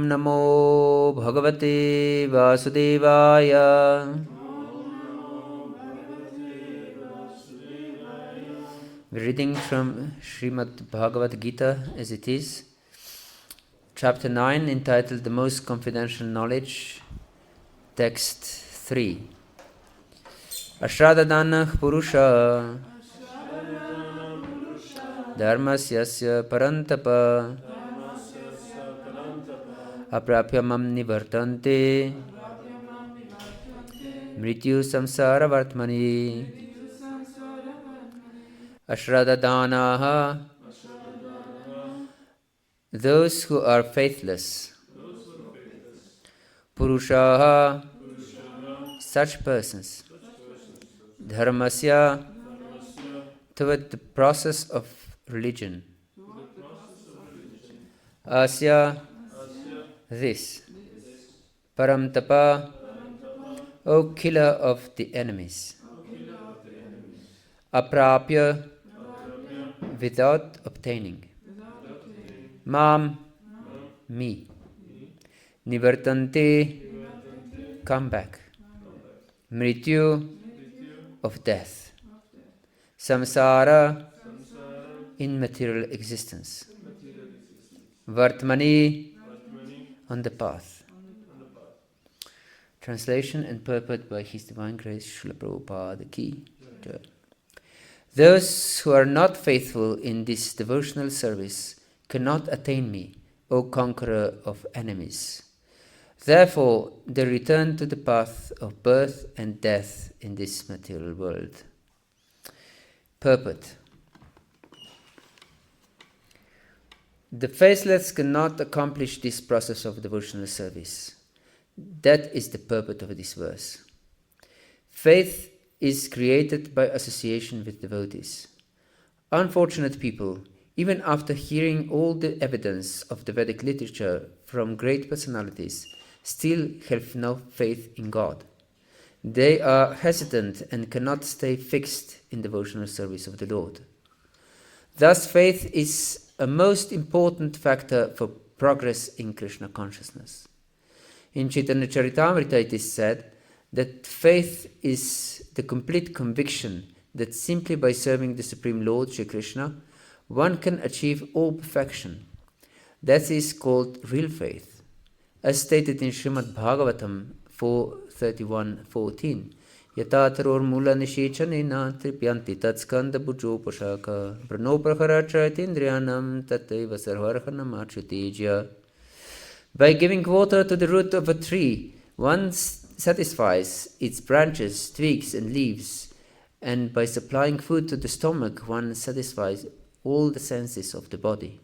Om Namo Bhagavate Vasudevaya. Reading from Śrīmad Bhagavad-gītā as it is, chapter 9, entitled The Most Confidential Knowledge, text 3. Ashradadana Purusha Dharmasyasya Parantapa Aprapyamam Nivartante Mrityu Samsara Vartmani Ashradadanaha, those who are faithless. Purushaha, such persons. Dharmasya, toward the process of religion. Asya, this. Paramtapa, O killer of the enemies. Aprapya, without obtaining. Mam, me. Nivartante, come back. Mrityu, of death. Samsara, in material existence. Vartmani, on the path. Translation and purport by His Divine Grace Srila Prabhupada Ki. Those who are not faithful in this devotional service cannot attain me, O conqueror of enemies. Therefore, they return to the path of birth and death in this material world. Purport. The faithless cannot accomplish this process of devotional service. That is the purport of this verse. Faith is created by association with devotees. Unfortunate people, even after hearing all the evidence of the Vedic literature from great personalities, still have no faith in God. They are hesitant and cannot stay fixed in devotional service of the Lord. Thus, faith is a most important factor for progress in Krishna consciousness. In Chaitanya Charitamrita it is said that faith is the complete conviction that simply by serving the Supreme Lord Shri Krishna, one can achieve all perfection. That is called real faith. As stated in Śrīmad Bhagavatam 4.31.14, Yatataror mula nishechanena tripyanti tatskanda bhujopashaka branoprahara chaitindriyanam tateva sarvarhanam achutijya. By giving water to the root of a tree, one satisfies its branches, twigs and leaves, and by supplying food to the stomach, one satisfies all the senses of the body.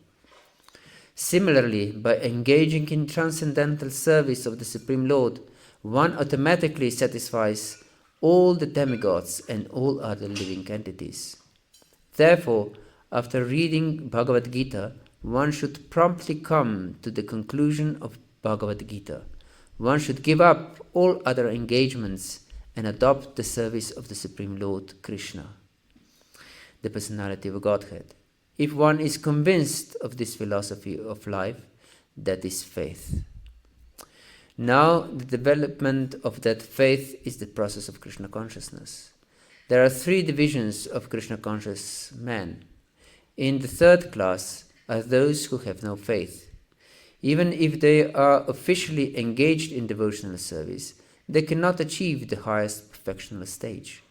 Similarly, by engaging in transcendental service of the Supreme Lord, one automatically satisfies all the demigods and all other living entities. Therefore, after reading Bhagavad-gītā, one should promptly come to the conclusion of Bhagavad-gītā. One should give up all other engagements and adopt the service of the Supreme Lord Kṛṣṇa, the personality of Godhead. If one is convinced of this philosophy of life, that is faith. Now, the development of that faith is the process of Krishna consciousness. There are 3 divisions of Krishna conscious men. In the 3rd class are those who have no faith. Even if they are officially engaged in devotional service, they cannot achieve the highest perfectional stage.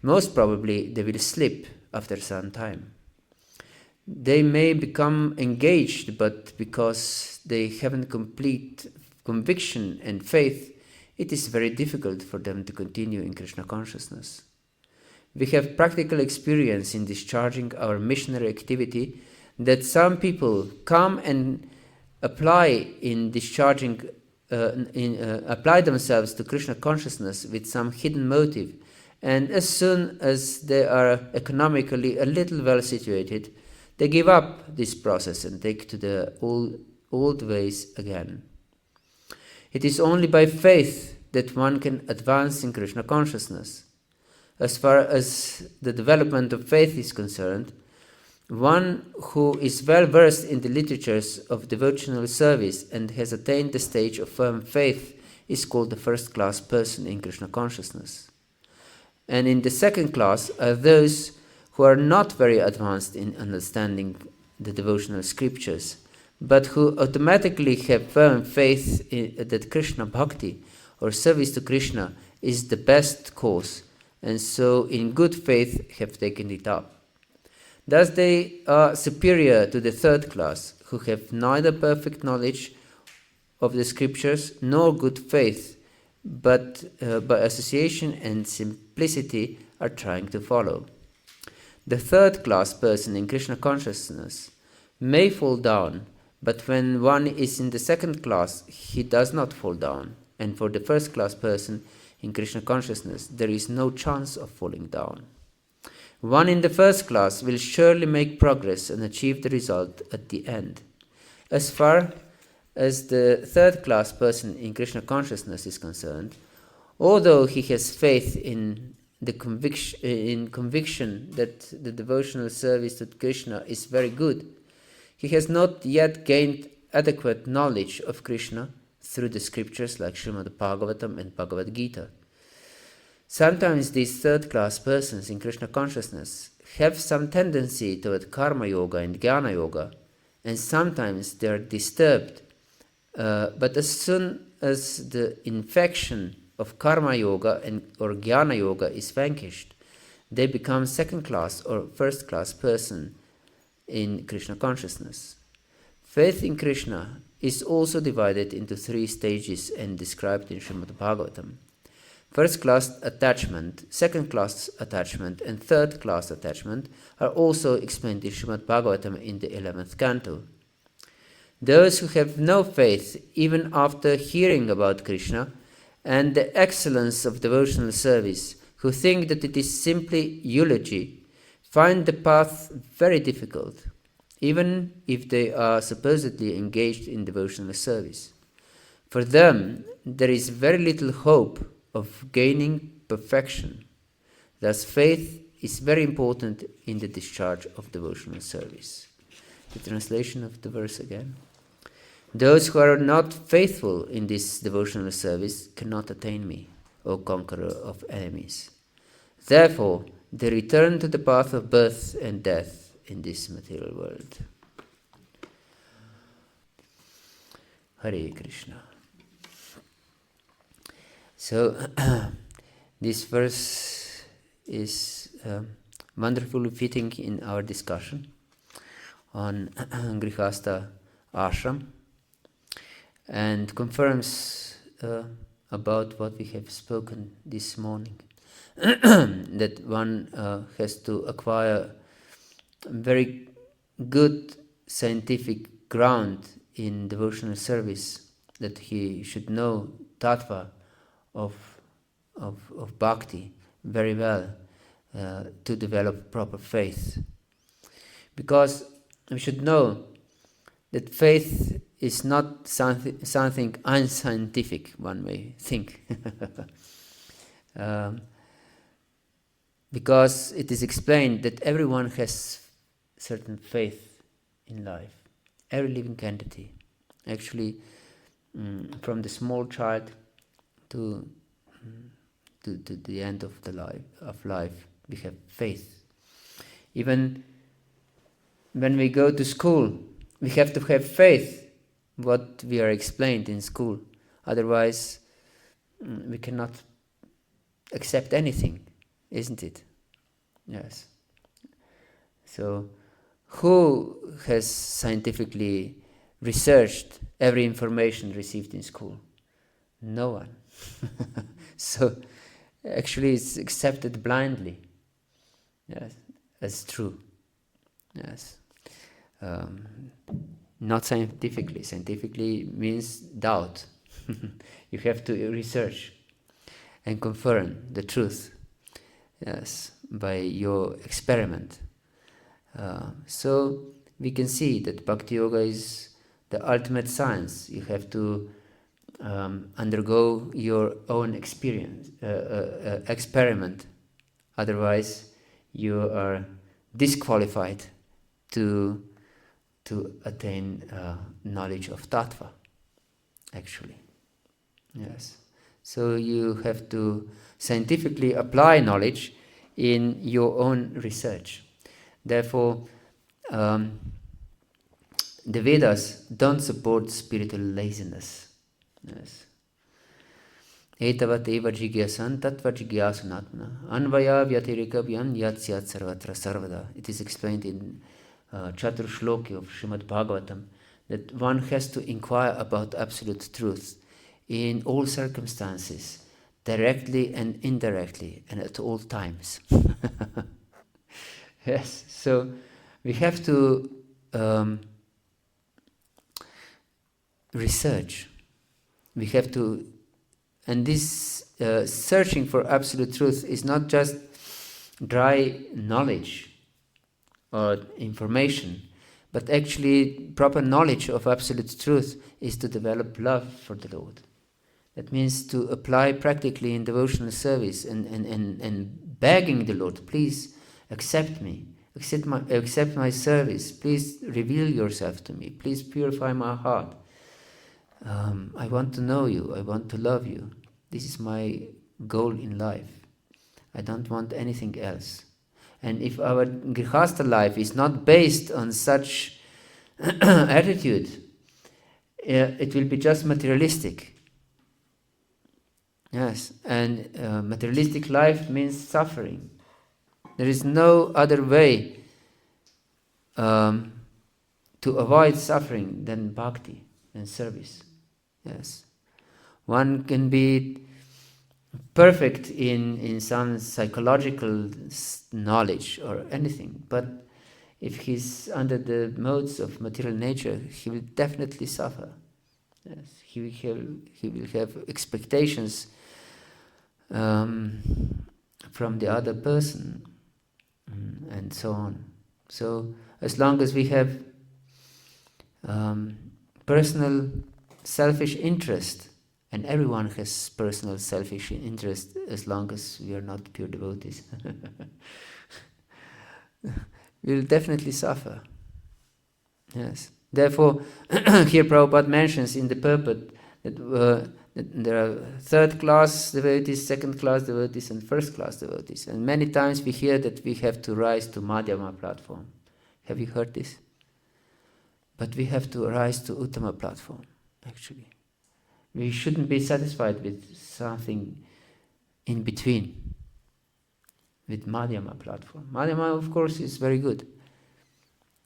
Most probably, they will slip after some time. They may become engaged, but because they haven't complete conviction and faith, it is very difficult for them to continue in Krishna consciousness. We have practical experience in discharging our missionary activity that some people come and apply themselves to Krishna consciousness with some hidden motive, and as soon as they are economically a little well situated, they give up this process and take to the old ways again. It is only by faith that one can advance in Krishna consciousness. As far as the development of faith is concerned, One who is well versed in the literatures of devotional service and has attained the stage of firm faith is called the first-class person in Krishna consciousness. And in the second class are those who are not very advanced in understanding the devotional scriptures, but who automatically have firm faith that Krishna Bhakti or service to Krishna is the best course, and so in good faith have taken it up. Thus they are superior to the third class, who have neither perfect knowledge of the scriptures nor good faith, but by association and simplicity are trying to follow. The third class person in Krishna consciousness may fall down, but when one is in the second class, he does not fall down. And for the first class person in Krishna consciousness, there is no chance of falling down. One in the first class will surely make progress and achieve the result at the end. As far as the third class person in Krishna consciousness is concerned, although he has faith in the conviction that the devotional service to Krishna is very good, he has not yet gained adequate knowledge of Krishna through the scriptures like Śrīmad Bhagavatam and Bhagavad-gītā. Sometimes these third-class persons in Krishna consciousness have some tendency toward karma yoga and jnana yoga, and sometimes they are disturbed. But as soon as the infection of karma yoga or jnana yoga is vanquished, they become second-class or first-class person in Krishna consciousness. Faith in Krishna is also divided into 3 stages and described in Śrīmad Bhagavatam. First-class attachment, second-class attachment, and third-class attachment are also explained in Śrīmad Bhagavatam in the 11th canto. Those who have no faith, even after hearing about Krishna and the excellence of devotional service, who think that it is simply eulogy, find the path very difficult, even if they are supposedly engaged in devotional service. For them, there is very little hope of gaining perfection. Thus, faith is very important in the discharge of devotional service. The translation of the verse again. Those who are not faithful in this devotional service cannot attain me, O conqueror of enemies. Therefore, they return to the path of birth and death in this material world. Hare Krishna. So, this verse is wonderfully fitting in our discussion on Gṛhastha Āśrama and confirms about what we have spoken this morning, that one has to acquire very good scientific ground in devotional service, that he should know tattva of bhakti very well to develop proper faith. Because we should know that faith is not something unscientific, one may think. Because it is explained that everyone has certain faith in life, every living entity. Actually, from the small child to the end of life, we have faith. Even when we go to school, we have to have faith what we are explained in school. Otherwise, we cannot accept anything, isn't it? Yes. So, who has scientifically researched every information received in school? No one. So, actually it's accepted blindly. Yes, that's true. Yes. Not scientifically. Scientifically means doubt. You have to research and confirm the truth. Yes, by your experiment. So we can see that Bhakti Yoga is the ultimate science. You have to undergo your own experience, experiment. Otherwise, you are disqualified to attain knowledge of tattva, actually. Yes. So you have to scientifically apply knowledge in your own research. Therefore, the Vedas don't support spiritual laziness. Yes. Etavat eva jigyasan tattva jigyasunatmana anvaya vyatirikabhyam yat syat sarvatra sarvada. It is explained in Chatur Shloki of Śrīmad Bhagavatam that one has to inquire about absolute truth in all circumstances, directly and indirectly, and at all times. Yes, so we have to research. We have to, and this searching for absolute truth is not just dry knowledge or information, but actually proper knowledge of absolute truth is to develop love for the Lord. That means to apply practically in devotional service and begging the Lord, please accept me, accept my service, please reveal yourself to me, please purify my heart. I want to know you, I want to love you. This is my goal in life. I don't want anything else. And if our Gṛhastha life is not based on such attitude, it will be just materialistic. Yes, and materialistic life means suffering. There is no other way to avoid suffering than bhakti, than service. Yes, one can be perfect in some psychological knowledge or anything, but if he's under the modes of material nature, he will definitely suffer. Yes, he will have expectations from the other person, and so on. So as long as we have personal selfish interest, and everyone has personal selfish interest as long as we are not pure devotees, we will definitely suffer. Yes. Therefore, here Prabhupada mentions in the purport that there are third-class devotees, second-class devotees, and first-class devotees. And many times we hear that we have to rise to Madhyama platform. Have you heard this? But we have to rise to Uttama platform, actually. We shouldn't be satisfied with something in between, with Madhyama platform. Madhyama, of course, is very good.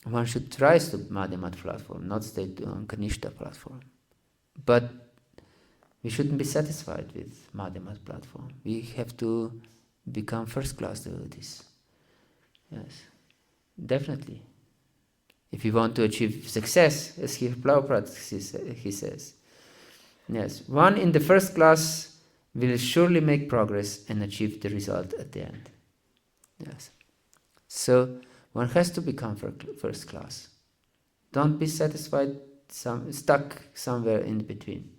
One should rise to Madhyama platform, not stay on Kanishta platform. But we shouldn't be satisfied with Madhyama platform. We have to become first-class devotees. Yes, definitely. If you want to achieve success, as here Prabhupada he says, yes, one in the first class will surely make progress and achieve the result at the end. Yes. So one has to become first class. Don't be satisfied, stuck somewhere in between.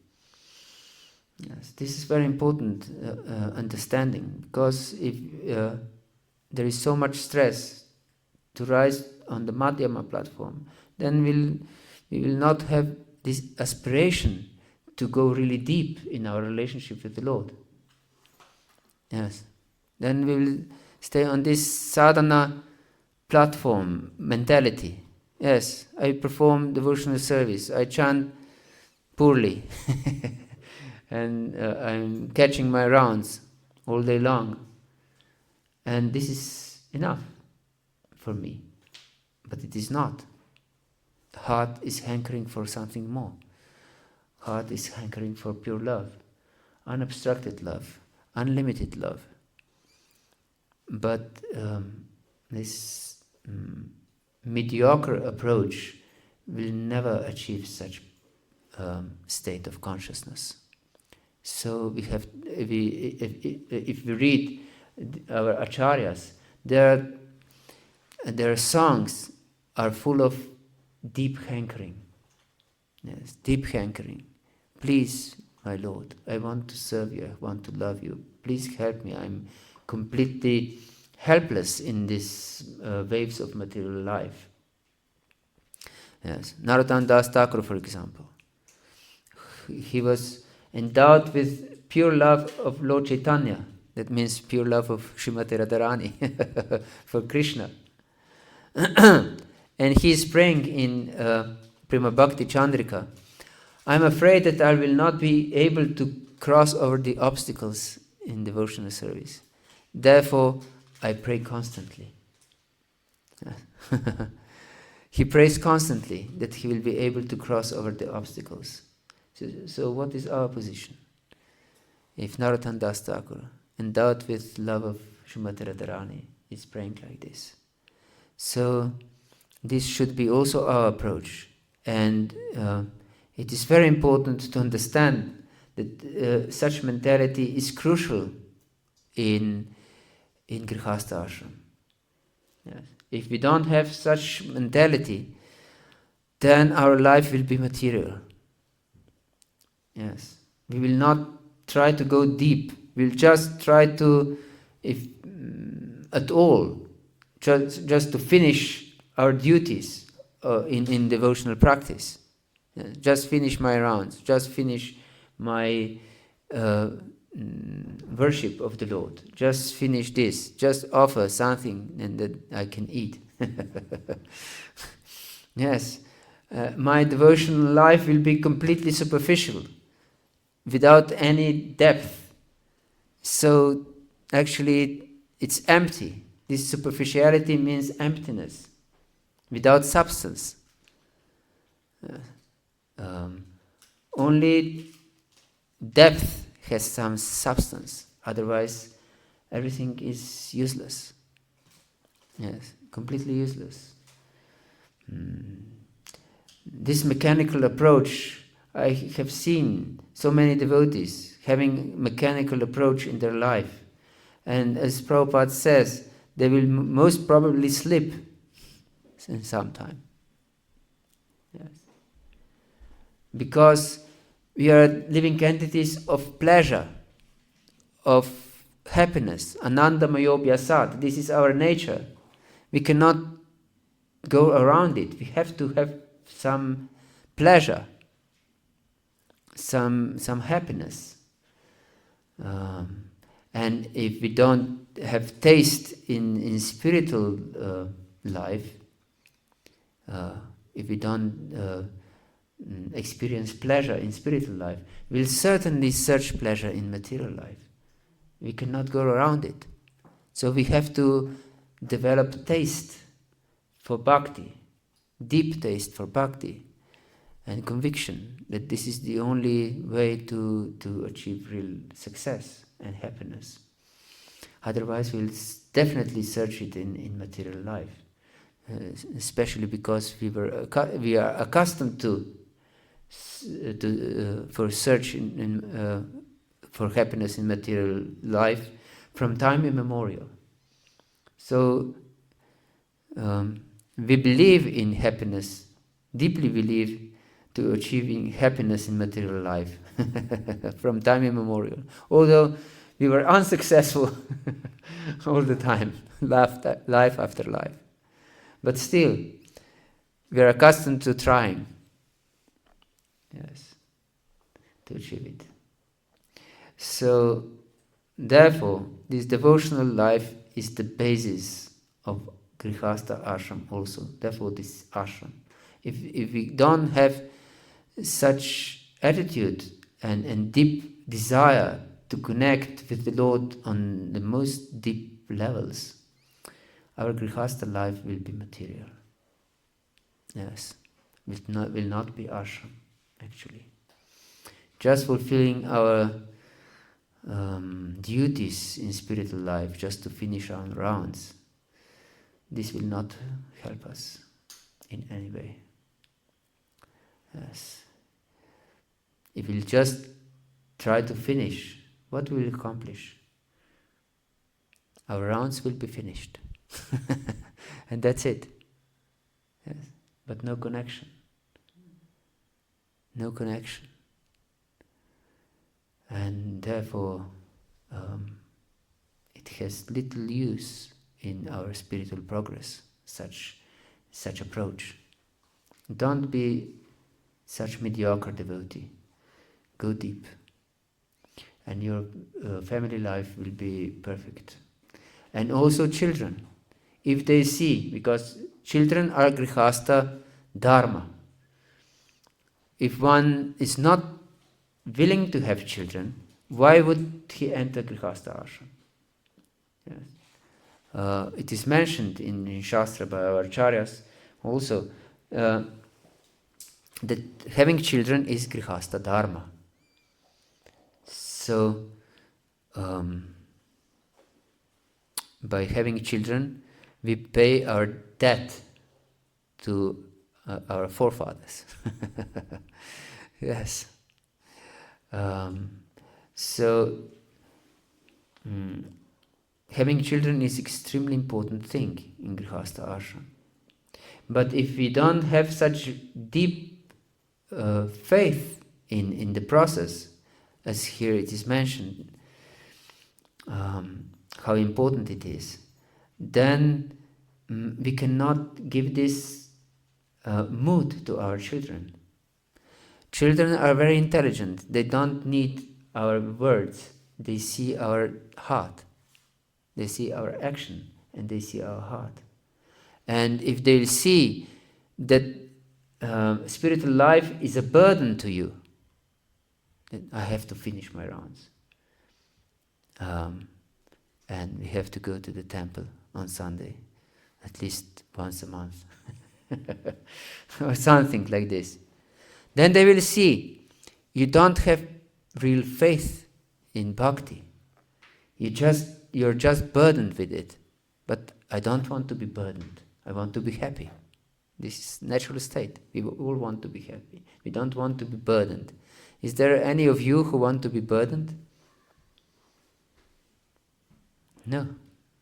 Yes, this is very important understanding, because if there is so much stress to rise on the Madhyama platform, then we will not have this aspiration to go really deep in our relationship with the Lord. Yes. Then we will stay on this sadhana platform mentality. Yes, I perform devotional service, I chant poorly, and I'm catching my rounds all day long. And this is enough for me. But it is not. Heart is hankering for something more. Heart is hankering for pure love, unobstructed love, unlimited love. But this mediocre approach will never achieve such state of consciousness. So we have, if we read our acharyas, their songs are full of deep hankering. Yes, deep hankering. Please, my Lord, I want to serve you, I want to love you. Please help me. I'm completely helpless in these waves of material life. Yes, Narottam Das Thakur, for example, he was endowed with pure love of Lord Chaitanya. That means pure love of Srimati Radharani for Krishna. And he is praying in Prima Bhakti Chandrika, I'm afraid that I will not be able to cross over the obstacles in devotional service. Therefore, I pray constantly. He prays constantly that he will be able to cross over the obstacles. So what is our position? If Narottam Das Thakur, endowed with love of Srimati Radharani, is praying like this. So this should be also our approach. And it is very important to understand that such mentality is crucial in Gṛhastha ashram. Yes. If we don't have such mentality, then our life will be material. Yes. We will not try to go deep. We'll just try to, if at all, just to finish our duties in devotional practice. Just finish my rounds. Just finish my worship of the Lord. Just finish this. Just offer something and that I can eat. Yes. My devotional life will be completely superficial, without any depth. So actually it's empty. This superficiality means emptiness, without substance. Only depth has some substance, otherwise everything is useless. Yes, completely useless. This mechanical approach, I have seen so many devotees having mechanical approach in their life. And as Prabhupada says, they will most probably slip in some time. Yes. Because we are living entities of pleasure, of happiness, ananda mayobhyasat. This is our nature. We cannot go around it. We have to have some pleasure, some happiness. And if we don't have taste in spiritual life, if we don't experience pleasure in spiritual life, we'll certainly search pleasure in material life. We cannot go around it. So we have to develop taste for bhakti, deep taste for bhakti, and conviction that this is the only way to achieve real success and happiness. Otherwise, we'll definitely search it in material life, especially because we are accustomed for search for happiness in material life from time immemorial. So we believe in happiness, deeply believe to achieving happiness in material life from time immemorial. Although we were unsuccessful all the time, life after life. But still, we are accustomed to trying, yes, to achieve it. So, therefore, this devotional life is the basis of Gṛhastha ashram also. Therefore, this ashram. If we don't have such attitude and deep desire to connect with the Lord on the most deep levels, our Gṛhastha life will be material. Yes, will not be ashram, actually. Just fulfilling our duties in spiritual life, just to finish our rounds, this will not help us in any way. Yes. If we'll just try to finish, what will we accomplish? Our rounds will be finished. And that's it. Yes. But no connection. No connection. And therefore, it has little use in our spiritual progress, such approach. Don't be such mediocre devotee. Go deep. And your family life will be perfect. And also children. If they see, because children are Gṛhastha-dharma. If one is not willing to have children, why would he enter Gṛhastha ashram? Yes. It is mentioned in Shastra by our acharyas also that having children is Gṛhastha-dharma. So, by having children, we pay our debt to our forefathers. Yes. Having children is extremely important thing in Gṛhastha ashram. But if we don't have such deep faith in the process, as here it is mentioned, how important it is, then we cannot give this mood to our children. Children are very intelligent. They don't need our words. They see our heart. They see our action and they see our heart. And if they'll see that spiritual life is a burden to you, then I have to finish my rounds. And we have to go to the temple on Sunday, at least once a month, or something like this. Then they will see you don't have real faith in bhakti. You're just burdened with it. But I don't want to be burdened. I want to be happy. This is natural state. We all want to be happy. We don't want to be burdened. Is there any of you who want to be burdened? No,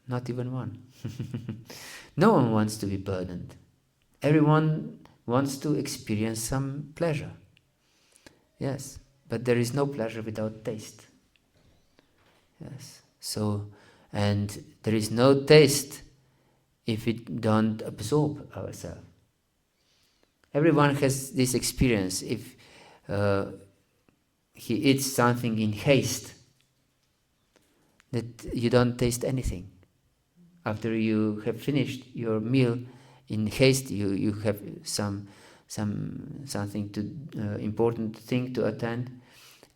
not even one. No one wants to be burdened. Everyone wants to experience some pleasure. Yes, but there is no pleasure without taste. Yes, so, and there is no taste if we don't absorb ourselves. Everyone has this experience. If he eats something in haste, that you don't taste anything. After you have finished your meal in haste, you have something to important thing to attend,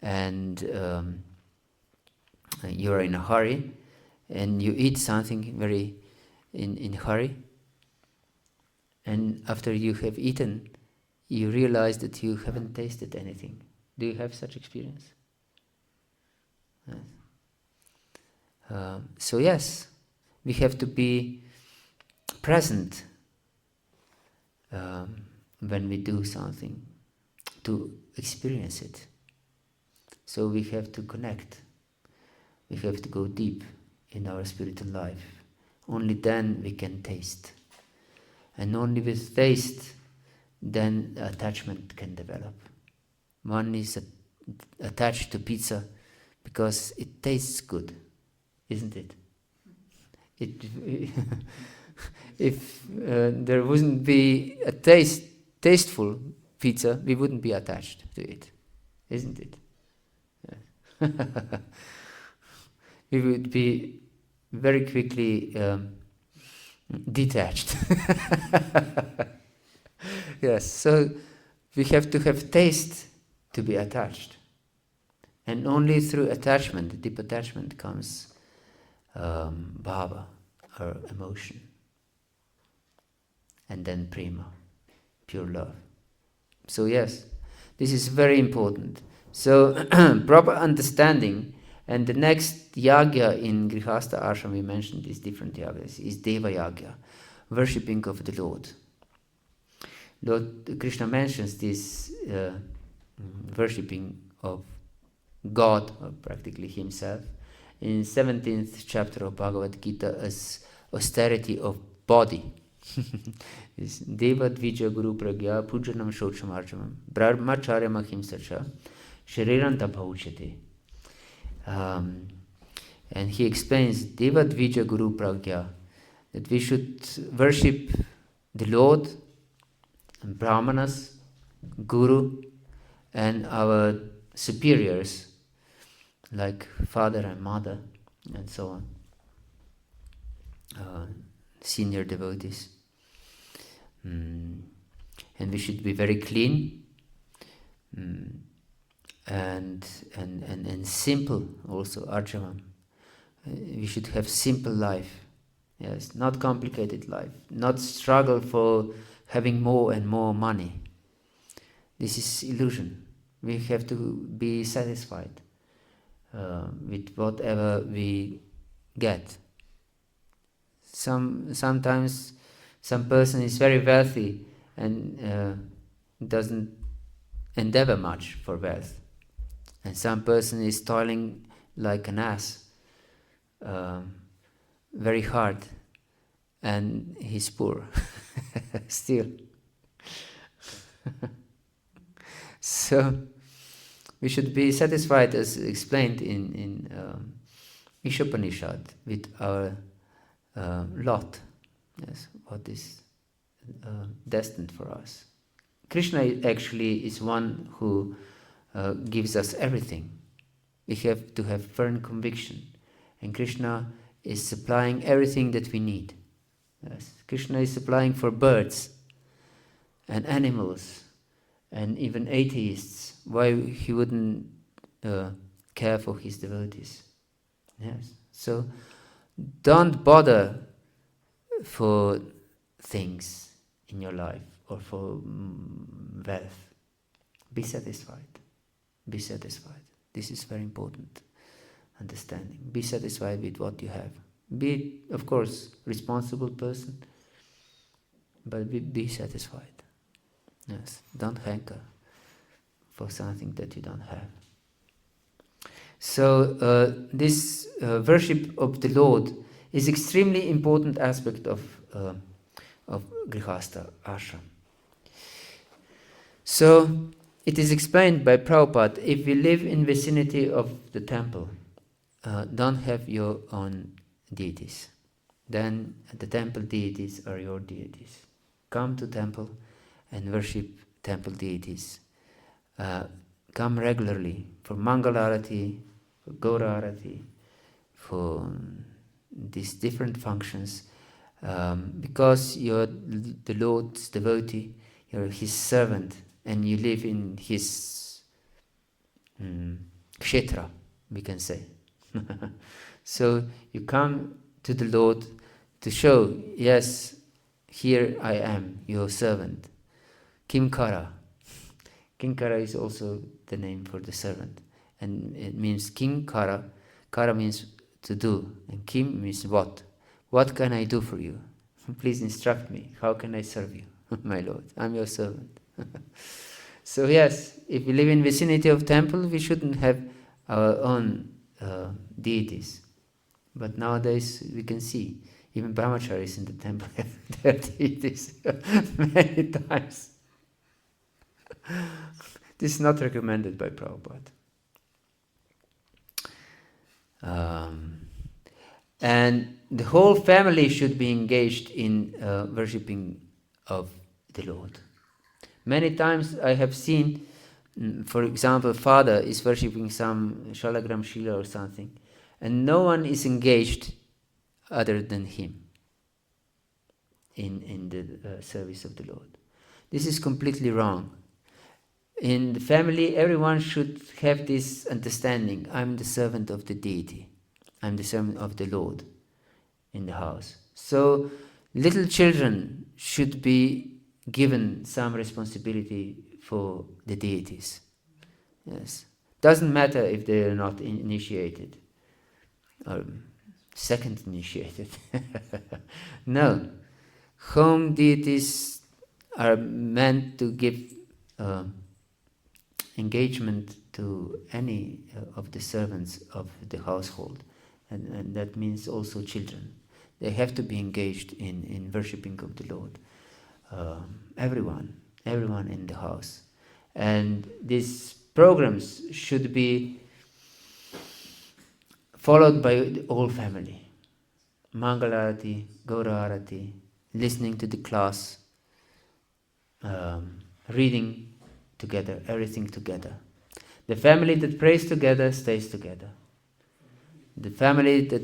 and you are in a hurry, and you eat something very in hurry, and after you have eaten, you realize that you haven't tasted anything. Do you have such experience? Yes. So yes, we have to be present when we do something to experience it. So we have to connect. We have to go deep in our spiritual life. Only then we can taste. And only with taste, then attachment can develop. One is attached to pizza because it tastes good, isn't it? If there wouldn't be a tasteful pizza, we wouldn't be attached to it, isn't it? Yes. We would be very quickly detached. Yes, so we have to have taste to be attached. And only through attachment, deep attachment, comes bhava, or emotion. And then prema, pure love. So yes, this is very important. So proper understanding, and the next yagya in Gṛhastha ashram we mentioned is different yagas, is Deva yagya, worshipping of the Lord. Lord Kṛṣṇa mentions this worshipping of God, or practically himself, in 17th chapter of Bhagavad-gītā as austerity of body. Is Deva Dvija Guru Pragya Pujanam Shocham Arjamam Brahmacharya Mahimsacha Shariranta Bhauchate. And he explains Deva Dvija Guru Pragya, that we should worship the Lord brahmanas, guru, and our superiors, like father and mother, and so on, senior devotees. And we should be very clean, and simple also, Āśrama. We should have simple life, yes, not complicated life, not struggle for having more and more money. This is illusion. We have to be satisfied with whatever we get. Sometimes some person is very wealthy and doesn't endeavor much for wealth, and some person is toiling like an ass, very hard, and he's poor still. So we should be satisfied, as explained in Ishopanishad, with our lot, yes, what is destined for us. Krishna actually is one who gives us everything. We have to have firm conviction, and Krishna is supplying everything that we need. Yes. Krishna is supplying for birds and animals and even atheists. Why he wouldn't care for his devotees? Yes. So don't bother for things in your life or for wealth. Be satisfied. Be satisfied. This is very important understanding. Be satisfied with what you have. Be, of course, responsible person, but be satisfied. Yes. Don't hanker for something that you don't have. So this worship of the Lord is extremely important aspect of Gṛhastha ashram. So it is explained by Prabhupada, if we live in vicinity of the temple, don't have your own deities. Then the temple deities are your deities. Come to temple and worship temple deities. Come regularly for Mangalarati, for Gaurarati, for these different functions, because you're the Lord's devotee, you're His servant, and you live in His kshetra, we can say. So you come to the Lord to show, yes, here I am, your servant. Kimkara. Kinkara is also the name for the servant. And it means Kinkara. Kara means to do. And Kim means what. What can I do for you? Please instruct me. How can I serve you, my Lord? I'm your servant. So yes, if we live in vicinity of temple, we shouldn't have our own deities. But nowadays we can see, even brahmacharis in the temple have their deities many times. This is not recommended by Prabhupada. And the whole family should be engaged in worshipping of the Lord. Many times I have seen, for example, father is worshipping some Shalagram Shila or something, and no one is engaged other than him in the service of the Lord. This is completely wrong. In the family, everyone should have this understanding. I'm the servant of the deity. I'm the servant of the Lord in the house. So little children should be given some responsibility for the deities. Yes. Doesn't matter if they are not initiated or second initiated. No. Home deities are meant to give engagement to any of the servants of the household, and that means also children. They have to be engaged in worshipping of the Lord. Everyone in the house. And these programs should be followed by the whole family. Mangalarati, Gaurarati, listening to the class, reading together, everything together. The family that prays together stays together. The family that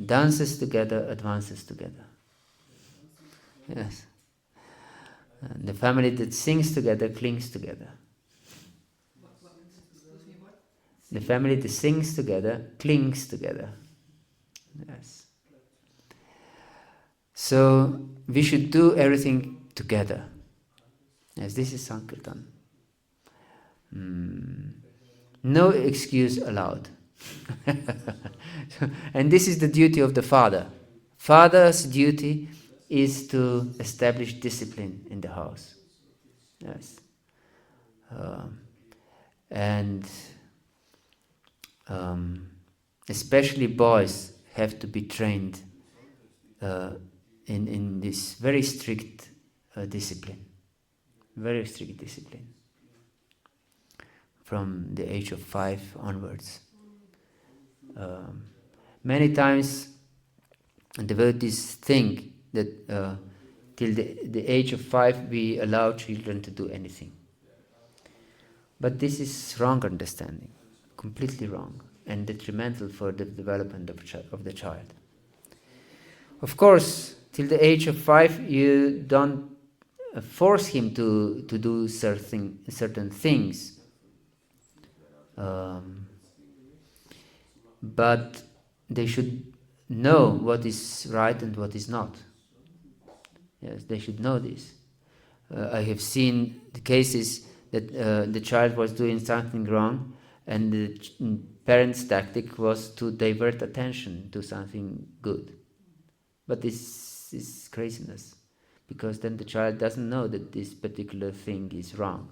dances together advances together. Yes. And the family that sings together clings together. The family that sings together clings together. Yes. So we should do everything together. Yes, this is Sankirtan. No excuse allowed. And this is the duty of the father. Father's duty is to establish discipline in the house. Yes. And especially boys have to be trained in this very strict discipline. Very strict discipline. From the age of 5 onwards. Many times devotees think that till the age of 5 we allow children to do anything. But this is wrong understanding, completely wrong, and detrimental for the development of the child. Of course, till the age of 5 you don't force him to do certain things. But they should know what is right and what is not. Yes, they should know this. I have seen the cases that the child was doing something wrong, and the parents' tactic was to divert attention to something good. But this is craziness, because then the child doesn't know that this particular thing is wrong.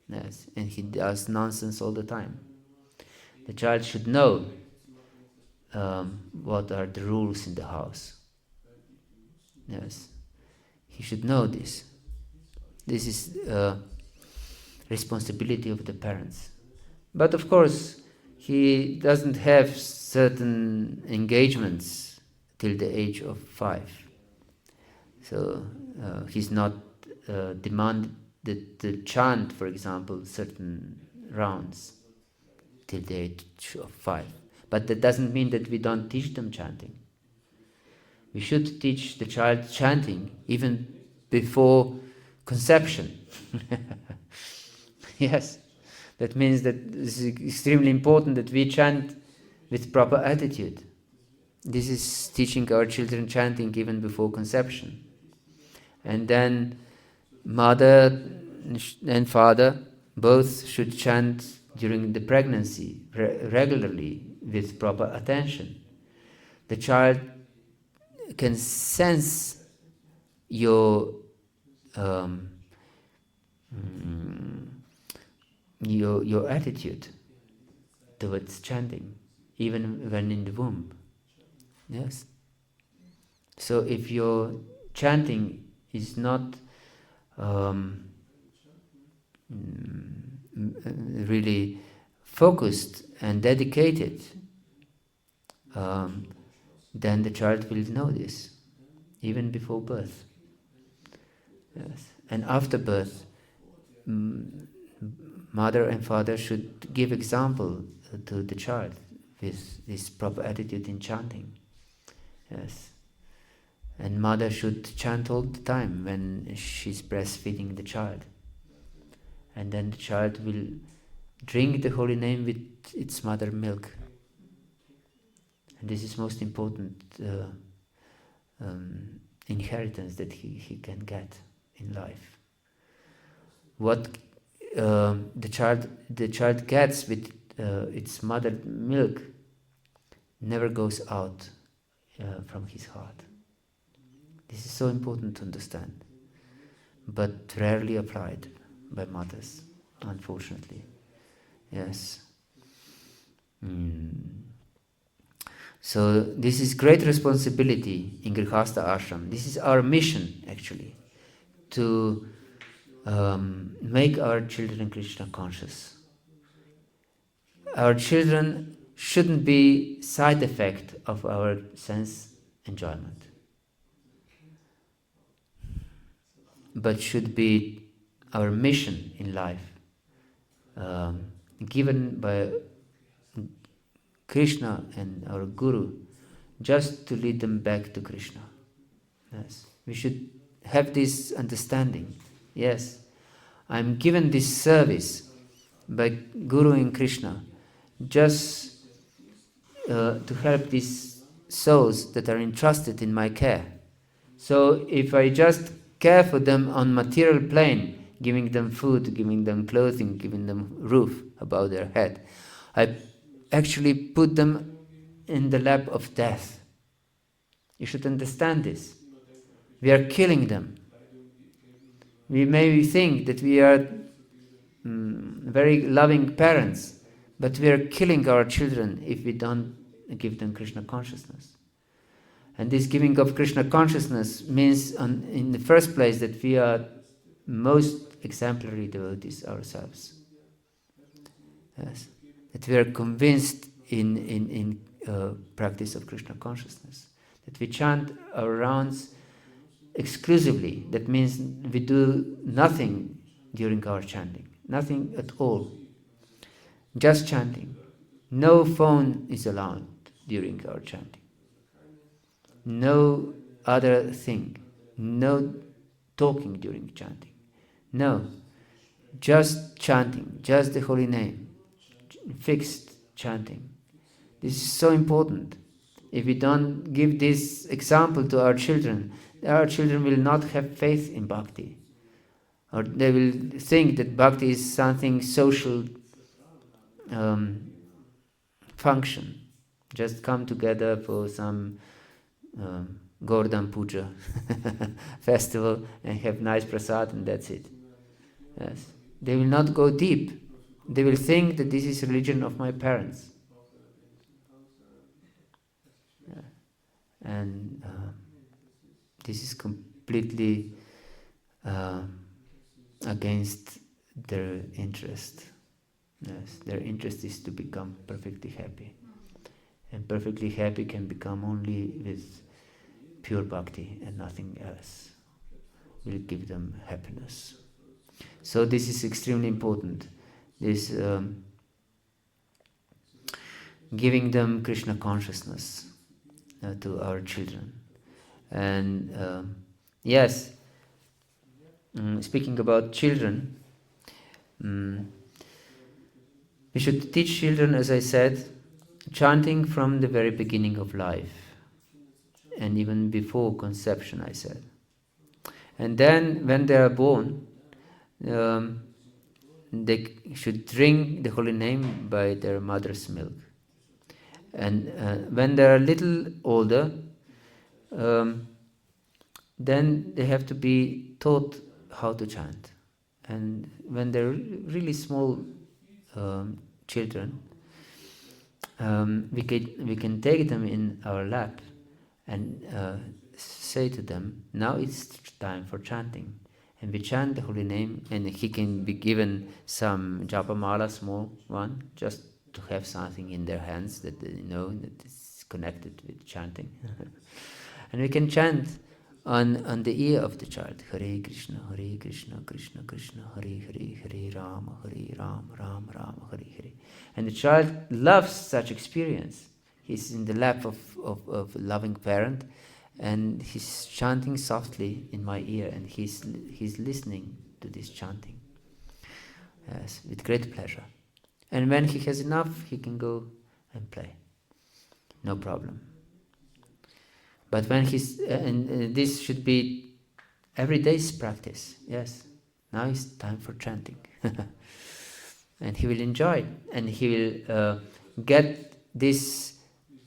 Yes, and he does nonsense all the time. The child should know what are the rules in the house. Yes, he should know this. This is responsibility of the parents. But of course, he doesn't have certain engagements till the age of 5. So he's not demanded to chant, for example, certain rounds till the age of 5. But that doesn't mean that we don't teach them chanting. We should teach the child chanting even before conception. Yes, that means that it's extremely important that we chant with proper attitude. This is teaching our children chanting even before conception. And then mother and father both should chant during the pregnancy regularly with proper attention. The child can sense your attitude towards chanting, even when in the womb. Yes. So if your chanting is not really focused and dedicated, then the child will know this, even before birth. Yes. And after birth, mother and father should give example to the child with this proper attitude in chanting. Yes. And mother should chant all the time when she's breastfeeding the child. And then the child will drink the holy name with its mother milk. And this is most important inheritance that he can get in life. What the child gets with its mother milk never goes out from his heart. This is so important to understand, but rarely applied by mothers, unfortunately. Yes. So this is great responsibility in Gṛhastha ashram. This is our mission, actually, to make our children Krishna conscious. Our children shouldn't be side effect of our sense enjoyment. but should be our mission in life, given by Krishna and our Guru, just to lead them back to Krishna. Yes, we should have this understanding. Yes, I'm given this service by Guru and Krishna just to help these souls that are entrusted in my care. So if I just care for them on material plane, giving them food, giving them clothing, giving them roof above their head, I actually put them in the lap of death. You should understand this. We are killing them. We may think that we are very loving parents, but we are killing our children if we don't give them Krishna consciousness. And this giving of Krishna consciousness means, in the first place, that we are most exemplary devotees ourselves. Yes. That we are convinced in practice of Krishna consciousness. That we chant our rounds exclusively. That means we do nothing during our chanting. Nothing at all. Just chanting. No phone is allowed during our chanting. No other thing. No talking during chanting. No. Just chanting. Just the holy name. Fixed chanting. This is so important. If we don't give this example to our children will not have faith in bhakti. Or they will think that bhakti is something social function. Just come together for some Govardhana puja festival and have nice prasad and that's it. Yes. They will not go deep. They will think that this is religion of my parents. Yeah. And this is completely against their interest. Yes. Their interest is to become perfectly happy. And perfectly happy can become only with pure bhakti and nothing else will give them happiness. So this is extremely important. This giving them Krishna consciousness to our children. And yes, speaking about children, we should teach children, as I said, chanting from the very beginning of life. And even before conception, I said. And then, when they are born, they should drink the holy name by their mother's milk. And when they are a little older, then they have to be taught how to chant. And when they're really small children, we can take them in our lap and say to them, now it's time for chanting. And we chant the holy name, and he can be given some japamala, small one, just to have something in their hands that they know that is connected with chanting. And we can chant on the ear of the child, Hare Krishna, Krishna Krishna, Hare Hare, Hare Rama, Rama Rama, Hare Hare. And the child loves such experience. He's in the lap of a loving parent, and he's chanting softly in my ear, and he's listening to this chanting. Yes, with great pleasure. And when he has enough, he can go and play. No problem. But when and this should be every day's practice. Yes, now it's time for chanting. And he will enjoy, and he will get this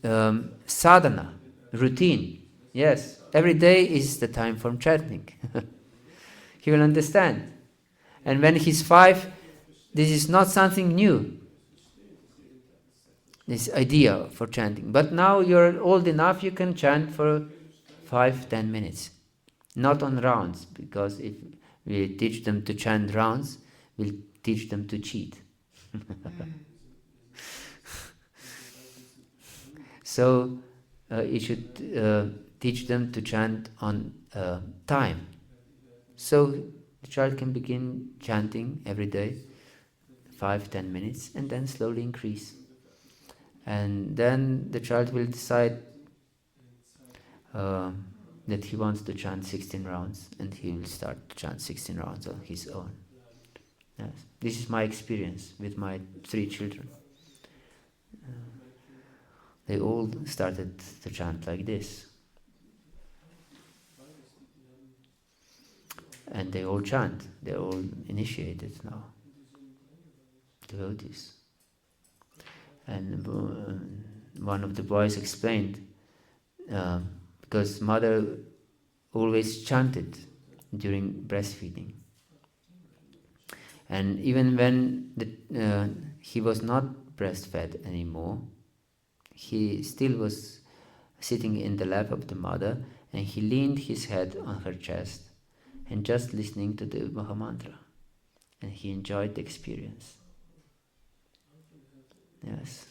sadhana routine. Yes, every day is the time for chanting. He will understand. And when he's 5, this is not something new, this idea for chanting. But now you're old enough, you can chant for 5-10 minutes. Not on rounds, because if we teach them to chant rounds, we'll teach them to cheat. So you should teach them to chant on time. So the child can begin chanting every day, 5-10 minutes, and then slowly increase. And then the child will decide that he wants to chant 16 rounds, and he will start to chant 16 rounds on his own. Yes. This is my experience with my 3 children. They all started to chant like this. And they all chant. They're all initiated now. Devotees. And one of the boys explained, because mother always chanted during breastfeeding. And even when he was not breastfed anymore, he still was sitting in the lap of the mother, and he leaned his head on her chest and just listening to the Mahamantra. And he enjoyed the experience. Yes.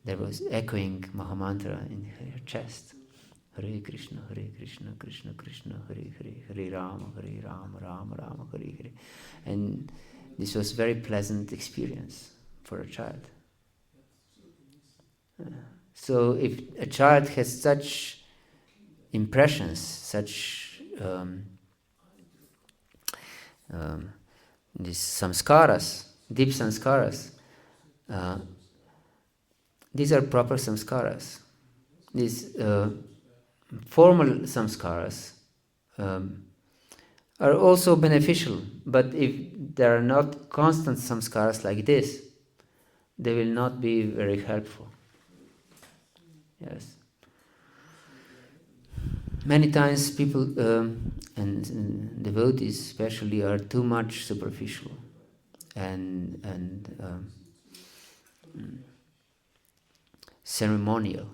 There was echoing Mahamantra in her chest. Hare Krishna, Krishna Krishna, Hare Hare, Hare Rama, Rama Rama, Hare Hare. And this was very pleasant experience for a child. So if a child has such impressions, such these samskaras, deep samskaras, these are proper samskaras. These formal samskaras are also beneficial, but if there are not constant samskaras like this, they will not be very helpful. Yes. Many times people and devotees especially are too much superficial and ceremonial.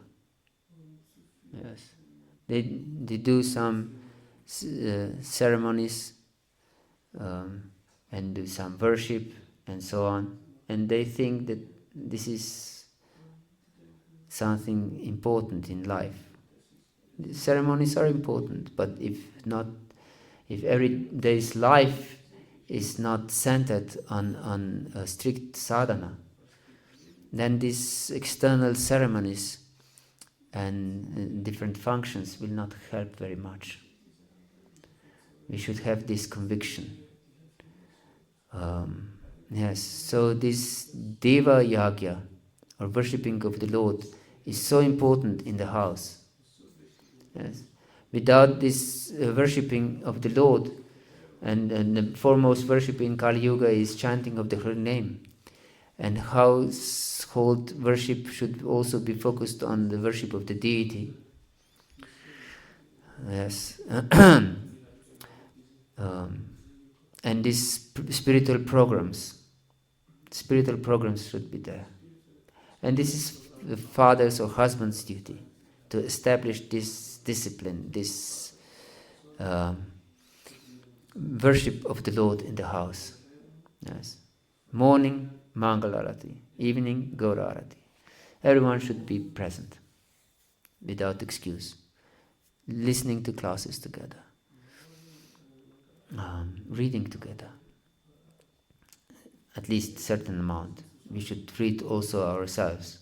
Yes, they do some ceremonies and do some worship and so on, and they think that this is something important in life. The ceremonies are important, but if every day's life is not centered on a strict sadhana, then these external ceremonies and different functions will not help very much. We should have this conviction. Yes, so this Deva Yagya, or worshipping of the Lord, is so important in the house. Yes. Without this worshipping of the Lord, and the foremost worship in Kali Yuga is chanting of the Holy Name, and household worship should also be focused on the worship of the deity. Yes. And these spiritual programs should be there. And this is the father's or husband's duty, to establish this discipline, this worship of the Lord in the house. Yes. Morning, Mangalarati. Evening, Gaurarati. Everyone should be present, without excuse. Listening to classes together. Reading together. At least certain amount. We should read also ourselves.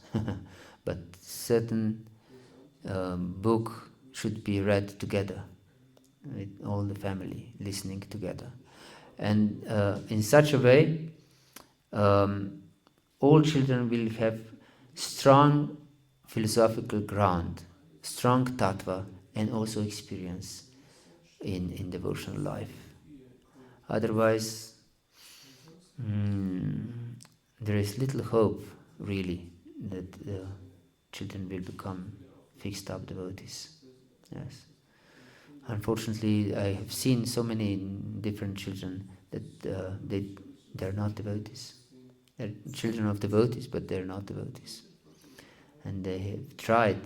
But certain book should be read together, with all the family listening together. And in such a way, all children will have strong philosophical ground, strong tattva, and also experience in devotional life. Otherwise, there is little hope, really, that children will become fixed up devotees. Yes. Unfortunately, I have seen so many different children that they're not devotees. They're children of devotees, but they're not devotees. And they have tried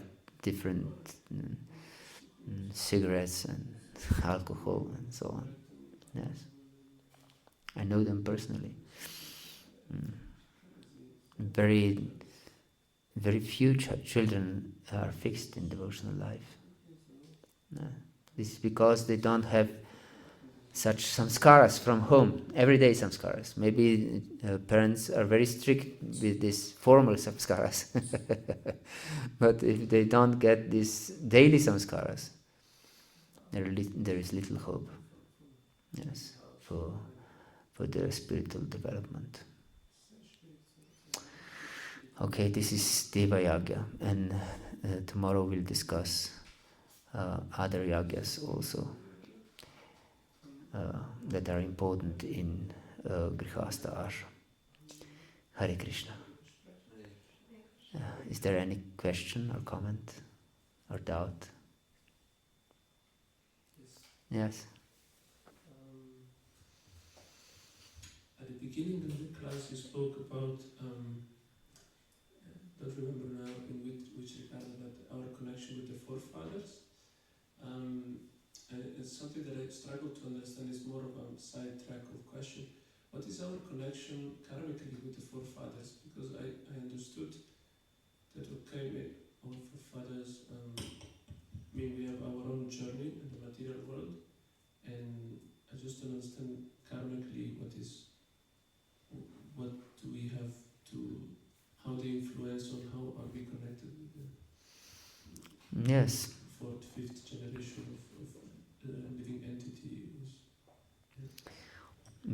different cigarettes and alcohol and so on. Yes. I know them personally. Very, very few children are fixed in devotional life. This is because they don't have such samskaras from home, everyday samskaras. Maybe parents are very strict with these formal samskaras. But if they don't get these daily samskaras, there is little hope, yes, for their spiritual development. Okay, this is Deva Yagya, and tomorrow we'll discuss other yagyas also that are important in Gṛhastha Āśrama. Hare Krishna. Is there any question or comment or doubt? Yes. At the beginning of the class you spoke about, don't remember now in which regard, but our connection with the forefathers. And it's something that I struggle to understand. Is more of a side track of question. What is our connection karmically with the forefathers? Because I understood that our forefathers, we have our own journey in the material world, and I just don't understand karmically what do we have to, how they influence, or how are we connected with them? Yes. Fourth, fifth generation of living entity.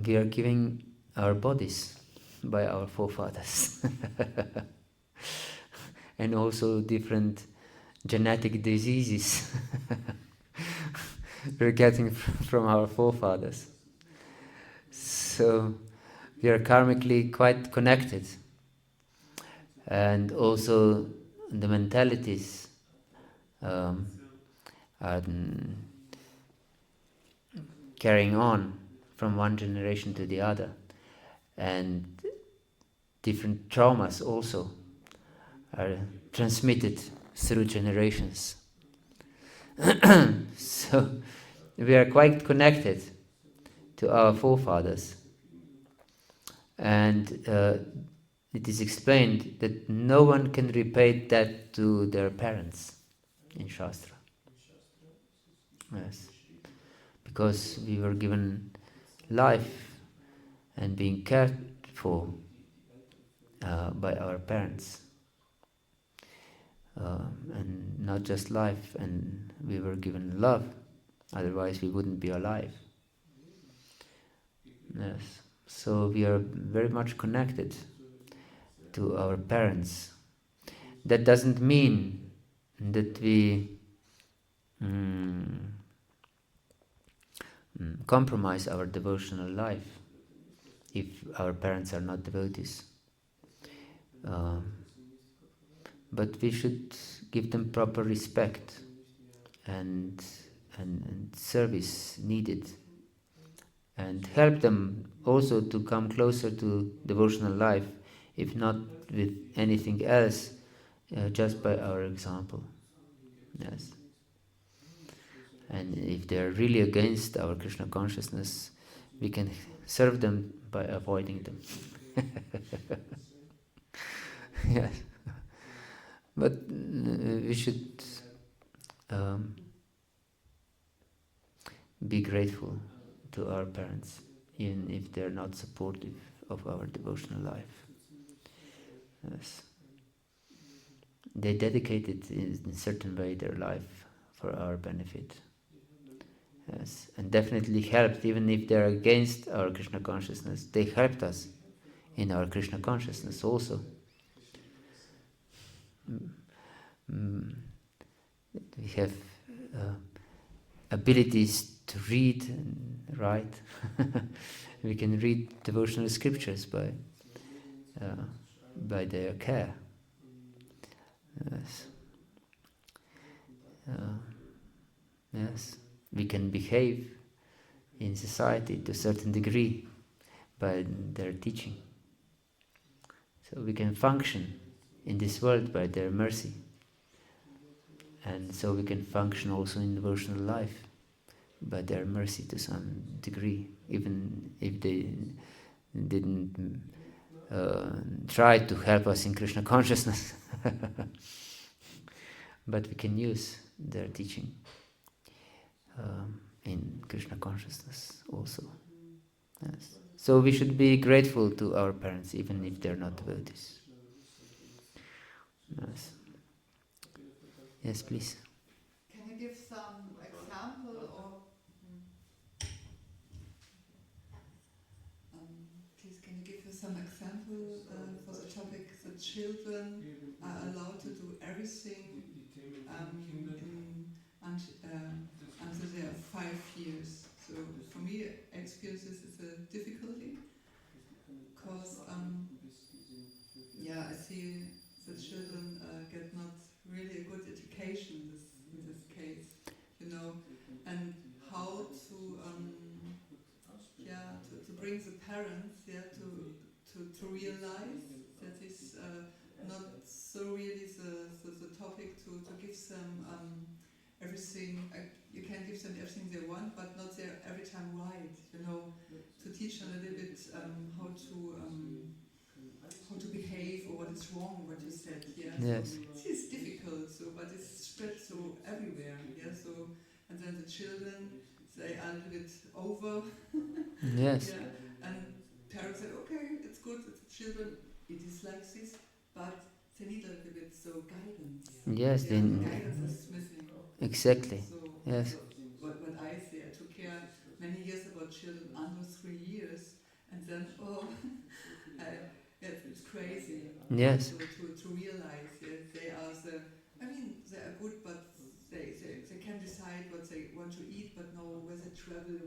We are giving our bodies by our forefathers. And also different genetic diseases we're getting from our forefathers. So we are karmically quite connected. And also the mentalities are carrying on from one generation to the other, and different traumas also are transmitted through generations. So we are quite connected to our forefathers, and it is explained that no one can repay that to their parents in Shastra. Yes, because we were given life and being cared for by our parents, and not just life, and we were given love, otherwise we wouldn't be alive. Yes, so we are very much connected to our parents. That doesn't mean that we compromise our devotional life if our parents are not devotees. But we should give them proper respect and service needed, and help them also to come closer to devotional life, if not with anything else, just by our example. Yes. And if they are really against our Krishna consciousness, we can serve them by avoiding them. Yes. But we should be grateful to our parents, even if they are not supportive of our devotional life. Yes. They dedicated in a certain way their life for our benefit. Yes, and definitely helped, even if they are against our Krishna consciousness. They helped us in our Krishna consciousness also. We have abilities to read and write. We can read devotional scriptures by their care. Yes. Yes. We can behave in society to a certain degree by their teaching. So we can function in this world by their mercy. And so we can function also in devotional life by their mercy to some degree, even if they didn't try to help us in Krishna consciousness. But we can use their teaching. in Krishna consciousness also. Yes. So we should be grateful to our parents, even if they're not devotees. Yes. Yes, please. Can you give some example or please can you give us some example for the topic the children are allowed to do everything until they are 5 years. So for me, I experience this as a difficulty because I see the children get not really a good education in this case, and how to bring the parents to realize that is not so really the topic to give them everything. You can give them everything they want, but not they're every time right. To teach them a little bit how to behave or what is wrong, what you said. Yeah. Yes. So it's difficult. But it's spread so everywhere. Yeah. So and then the children they are a little bit over. Yes. Yeah. And parents say, okay, it's good. It's the children. It is like this, but they need a little bit guidance. Yes. Yeah, guidance is missing. Exactly. So, Yes. What I see, I took care many years about children under 3 years, and then it's crazy. Yes. To realize they are they are good, but they can decide what they want to eat, but know where they travel,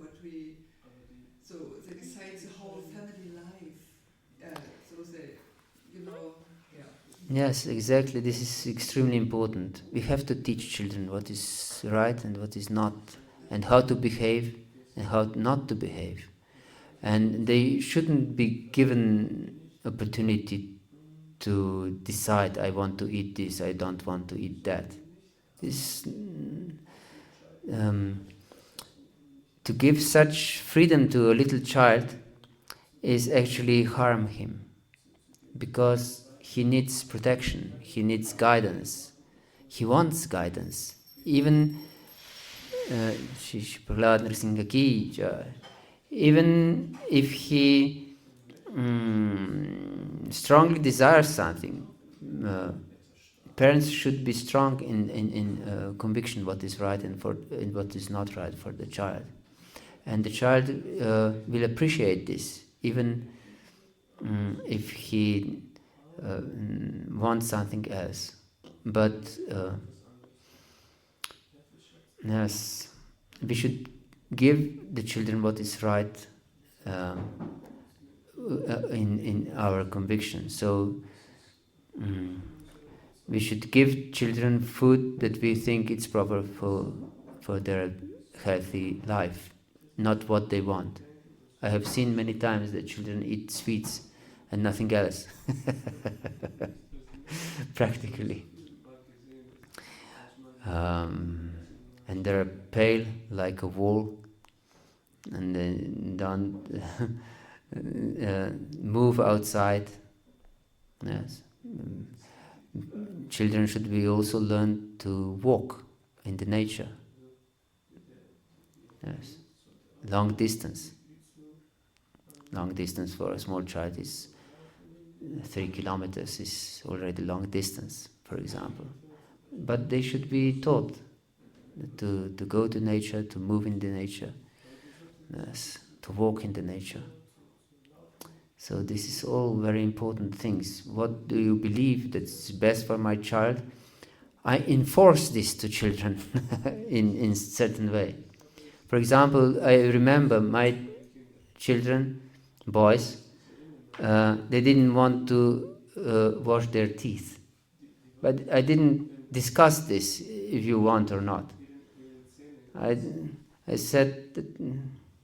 so they decide the whole family life. So they, Yes, exactly. This is extremely important. We have to teach children what is right and what is not, and how to behave and how not to behave. And they shouldn't be given opportunity to decide, I want to eat this, I don't want to eat that. To give such freedom to a little child is actually harm him, because he needs protection, he needs guidance, he wants guidance. Even even if he strongly desires something, parents should be strong in conviction what is right and what is not right for the child. And the child will appreciate this, even if he wants something else. But yes, we should give the children what is right in our conviction. So we should give children food that we think it's proper for their healthy life, not what they want. I have seen many times that children eat sweets and nothing else, practically. And they're pale like a wall, and they don't move outside. Yes. Children should be also learn to walk in the nature. Yes. Long distance. Long distance for a small child is 3 kilometers is already long distance, for example. But they should be taught to go to nature, to move in the nature, yes, to walk in the nature. So this is all very important things. What do you believe that's best for my child? I enforce this to children in certain way. For example, I remember my children, boys, they didn't want to wash their teeth. But I didn't discuss this, if you want or not. I said that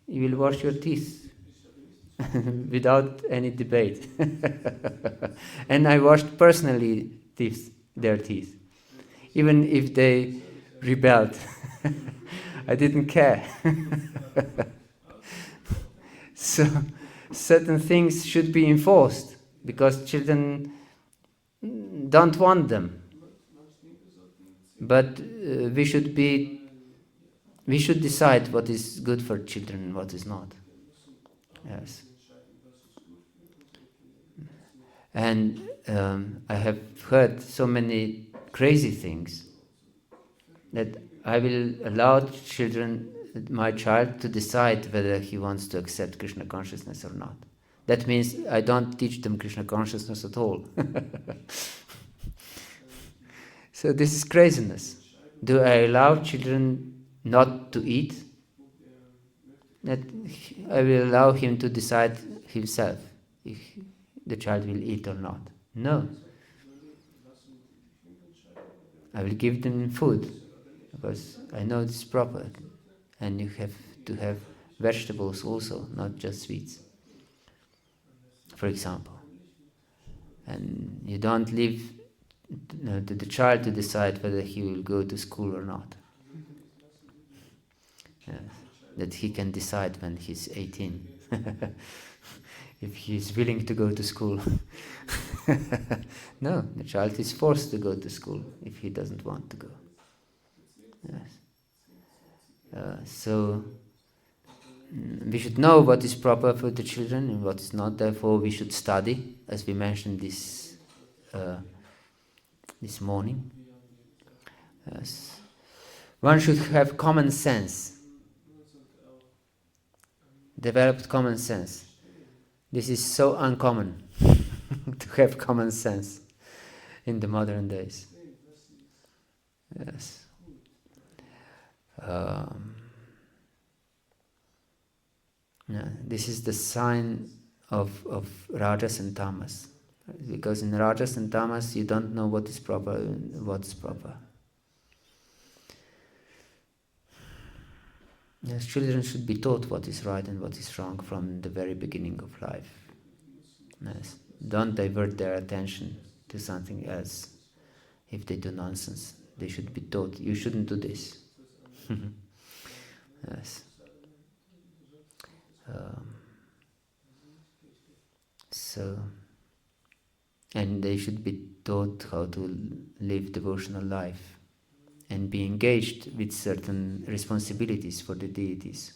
you will wash your teeth without any debate. And I washed personally their teeth, even if they rebelled. I didn't care. So certain things should be enforced, because children don't want them. But we should we should decide what is good for children and what is not. Yes. And I have heard so many crazy things that I will allow my child to decide whether he wants to accept Krishna consciousness or not. That means I don't teach them Krishna consciousness at all. So this is craziness. Do I allow children not to eat? That I will allow him to decide himself if the child will eat or not. No. I will give them food because I know it's proper. And you have to have vegetables also, not just sweets, for example. And you don't leave to the child to decide whether he will go to school or not. Yes. That he can decide when he's 18. If he's willing to go to school. No, the child is forced to go to school if he doesn't want to go. Yes. So we should know what is proper for the children and what is not. Therefore, we should study, as we mentioned this morning. Yes. One should have common sense, developed common sense. This is so uncommon to have common sense in the modern days. Yes. This is the sign of rajas and tamas. Because in rajas and tamas you don't know what is proper and what's proper. Yes, children should be taught what is right and what is wrong from the very beginning of life. Yes. Don't divert their attention to something else. If they do nonsense, they should be taught, you shouldn't do this. Yes. And they should be taught how to live devotional life and be engaged with certain responsibilities for the deities.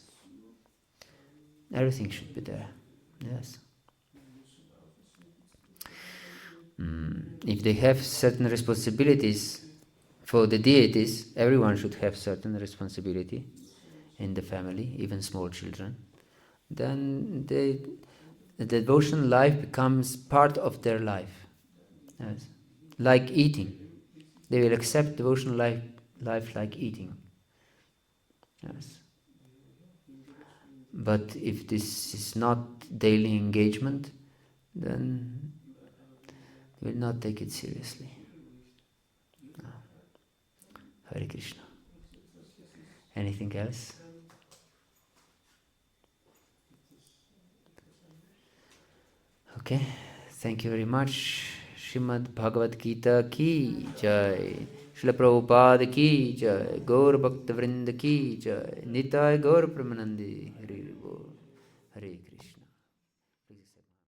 Everything should be there. Yes. If they have certain responsibilities for the deities, everyone should have certain responsibility in the family, even small children. Then the devotional life becomes part of their life. Yes. Like eating. They will accept devotional life like eating. Yes. But if this is not daily engagement, then they will not take it seriously. No. Hare Krishna. Anything else? Okay, thank you very much. Śrīmad Bhagavad-gītā ki jai. Śrīla Prabhupada ki jai. Gaur Bhakta Vrinda ki jai. Nitai Gaur Pramanandi. Hare Krishna.